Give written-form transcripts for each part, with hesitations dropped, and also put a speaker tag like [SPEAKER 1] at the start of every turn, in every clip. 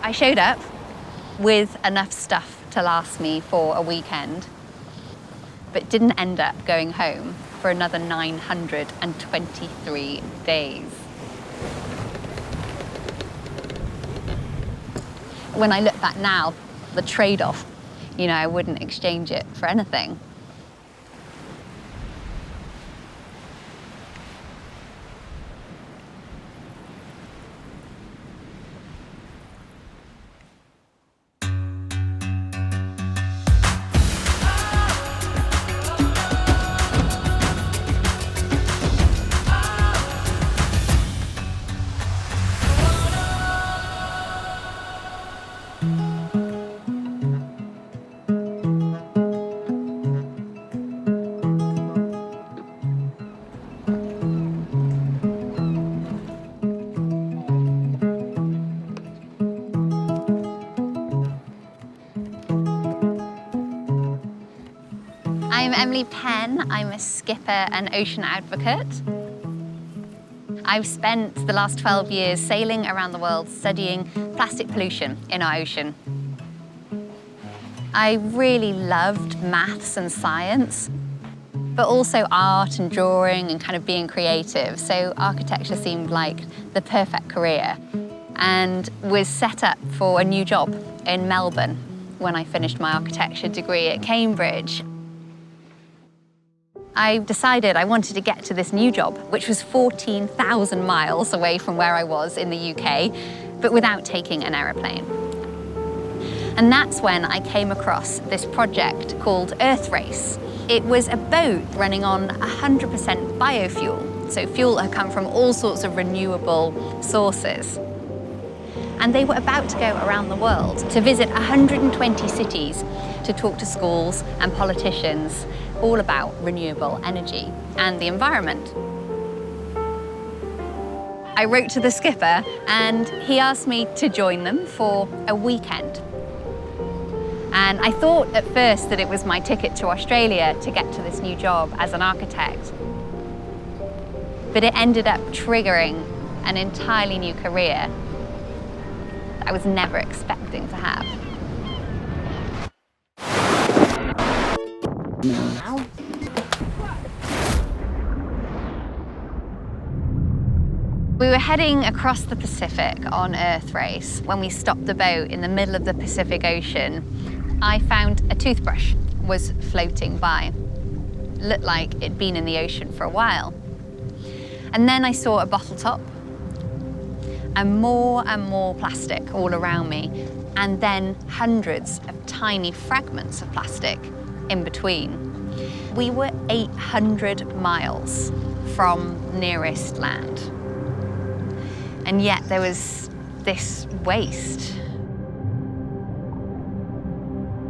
[SPEAKER 1] I showed up with enough stuff to last me for a weekend, but didn't end up going home for another 923 days. When I look back now, the trade-off, you know, I wouldn't exchange it for anything. I'm Penn. I'm a skipper and ocean advocate. I've spent the last 12 years sailing around the world studying plastic pollution in our ocean. I really loved maths and science, but also art and drawing and kind of being creative. So architecture seemed like the perfect career, and was set up for a new job in Melbourne when I finished my architecture degree at Cambridge. I decided I wanted to get to this new job, which was 14,000 miles away from where I was in the UK, but without taking an aeroplane. And that's when I came across this project called Earth Race. It was a boat running on 100% biofuel, so fuel had come from all sorts of renewable sources. And they were about to go around the world to visit 120 cities to talk to schools and politicians all about renewable energy and the environment. I wrote to the skipper and he asked me to join them for a weekend. And I thought at first that it was my ticket to Australia to get to this new job as an architect. But it ended up triggering an entirely new career I was never expecting to have. We were heading across the Pacific on Earth Race when we stopped the boat in the middle of the Pacific Ocean. I found a toothbrush was floating by. It looked like it'd been in the ocean for a while. And then I saw a bottle top and more plastic all around me, and then hundreds of tiny fragments of plastic in between. We were 800 miles from nearest land. And yet there was this waste.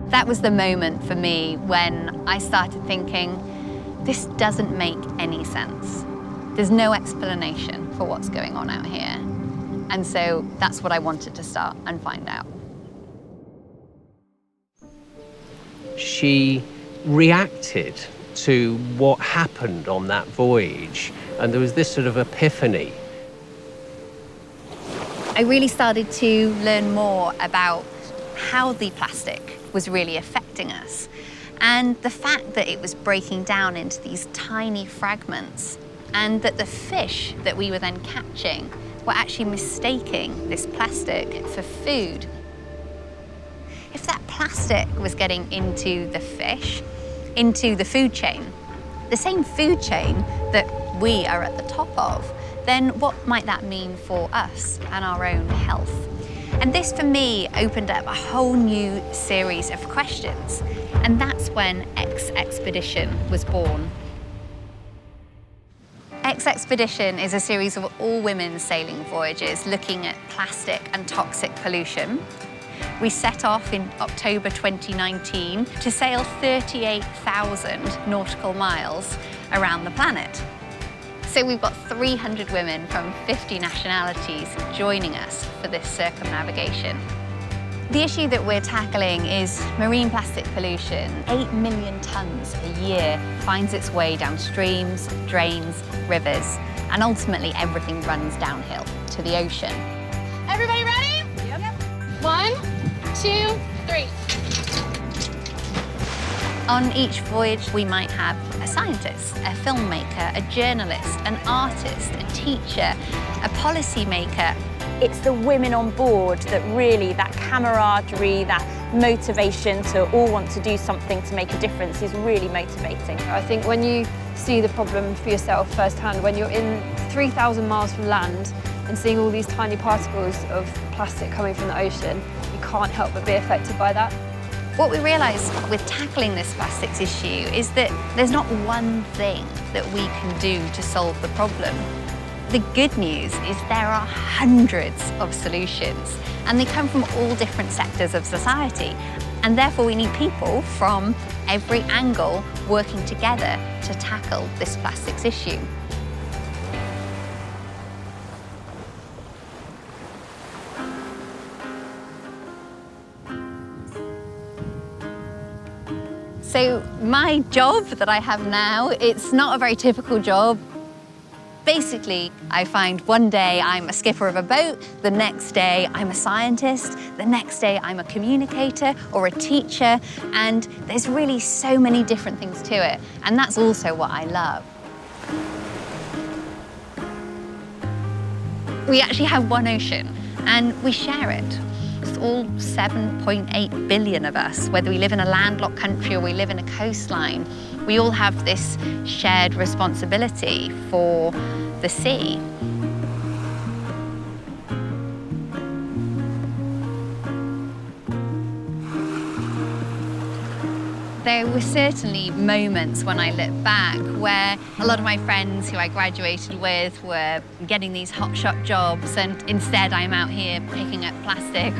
[SPEAKER 1] That was the moment for me when I started thinking, this doesn't make any sense. There's no explanation for what's going on out here. And so that's what I wanted to start and find out.
[SPEAKER 2] She reacted to what happened on that voyage, and there was this sort of epiphany.
[SPEAKER 1] I really started to learn more about how the plastic was really affecting us, and the fact that it was breaking down into these tiny fragments, and that the fish that we were then catching were actually mistaking this plastic for food. If that plastic was getting into the fish, into the food chain, the same food chain that we are at the top of, then what might that mean for us and our own health? And this, for me, opened up a whole new series of questions. And that's when Expedition was born. Expedition is a series of all-women sailing voyages looking at plastic and toxic pollution. We set off in October 2019 to sail 38,000 nautical miles around the planet. So we've got 300 women from 50 nationalities joining us for this circumnavigation. The issue that we're tackling is marine plastic pollution. 8 million tonnes a year finds its way down streams, drains, rivers, and ultimately everything runs downhill to the ocean.
[SPEAKER 3] Everybody ready? Yep. 1, 2, 3.
[SPEAKER 1] On each voyage, we might have a scientist, a filmmaker, a journalist, an artist, a teacher, a policymaker.
[SPEAKER 4] It's the women on board that really, that camaraderie, that motivation to all want to do something to make a difference is really motivating.
[SPEAKER 3] I think when you see the problem for yourself firsthand, when you're in 3,000 miles from land and seeing all these tiny particles of plastic coming from the ocean, you can't help but be affected by that.
[SPEAKER 1] What we realise with tackling this plastics issue is that there's not one thing that we can do to solve the problem. The good news is there are hundreds of solutions, and they come from all different sectors of society. And therefore we need people from every angle working together to tackle this plastics issue. So my job that I have now, it's not a very typical job. Basically, I find one day I'm a skipper of a boat, the next day I'm a scientist, the next day I'm a communicator or a teacher, and there's really so many different things to it, and that's also what I love. We actually have one ocean, and we share it. It's all 7.8 billion of us, whether we live in a landlocked country or we live in a coastline. We all have this shared responsibility for the sea. There were certainly moments when I look back where a lot of my friends who I graduated with were getting these hotshot jobs, and instead I'm out here picking up plastic,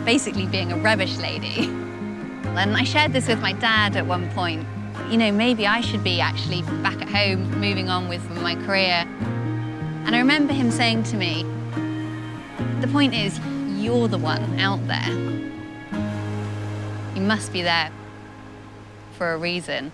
[SPEAKER 1] basically being a rubbish lady. And I shared this with my dad at one point. You know, maybe I should be actually back at home, moving on with my career. And I remember him saying to me, the point is, you're the one out there. You must be there for a reason.